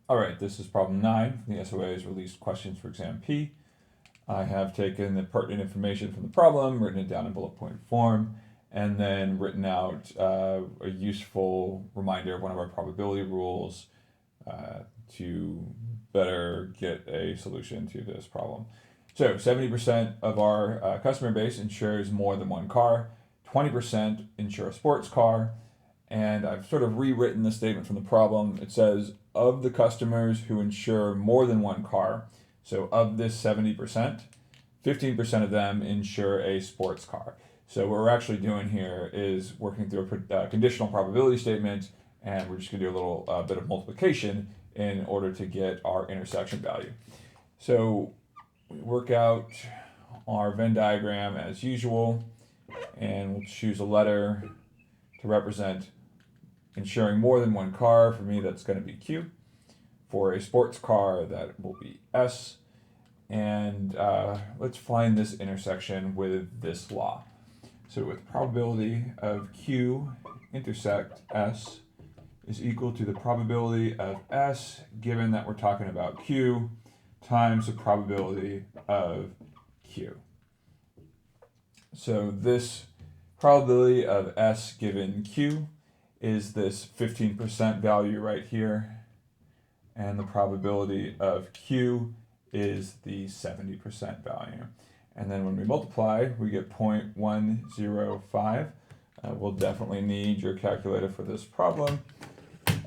All right, this is problem 9 from the SOA's released questions for exam P. I have taken the pertinent information from the problem, written it down in bullet point form, and then written out a useful reminder of one of our probability rules to better get a solution to this problem. So 70% of our customer base insures more than one car, 20% insure a sports car, and I've sort of rewritten the statement from the problem. It says, of the customers who insure more than one car, so of this 70%, 15% of them insure a sports car. So what we're actually doing here is working through a conditional probability statement, and we're just going to do a little bit of multiplication in order to get our intersection value. So we work out our Venn diagram as usual, and we'll choose a letter to represent insuring more than one car. For me, that's going to be Q. For a sports car, that will be S. And let's find this intersection with this law. So with probability of Q intersect S is equal to the probability of S, given that we're talking about Q, times the probability of Q. So this probability of S given Q is this 15% value right here, and the probability of Q is the 70% value. And then when we multiply, we get 0.105. We'll definitely need your calculator for this problem.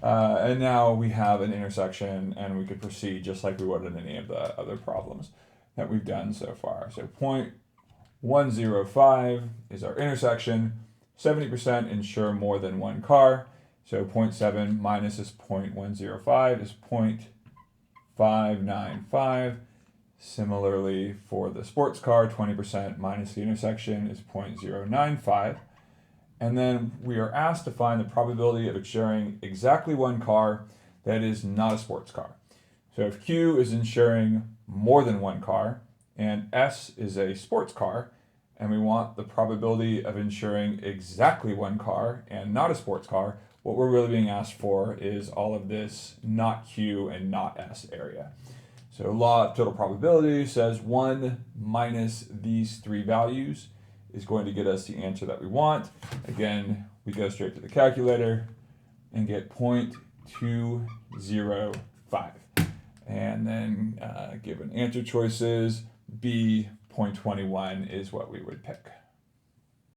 And now we have an intersection, and we could proceed just like we would in any of the other problems that we've done so far. So 0.105 is our intersection. 70% insure more than one car. So 0.7 minus this 0.105 is 0.595. Similarly, for the sports car, 20% minus the intersection is 0.095. And then we are asked to find the probability of insuring exactly one car that is not a sports car. So if Q is insuring more than one car, and S is a sports car, and we want the probability of insuring exactly one car and not a sports car, what we're really being asked for is all of this not Q and not S area. So law of total probability says 1 minus these three values is going to get us the answer that we want. Again, we go straight to the calculator and get 0.205. And then given answer choices, B, 0.21 is what we would pick.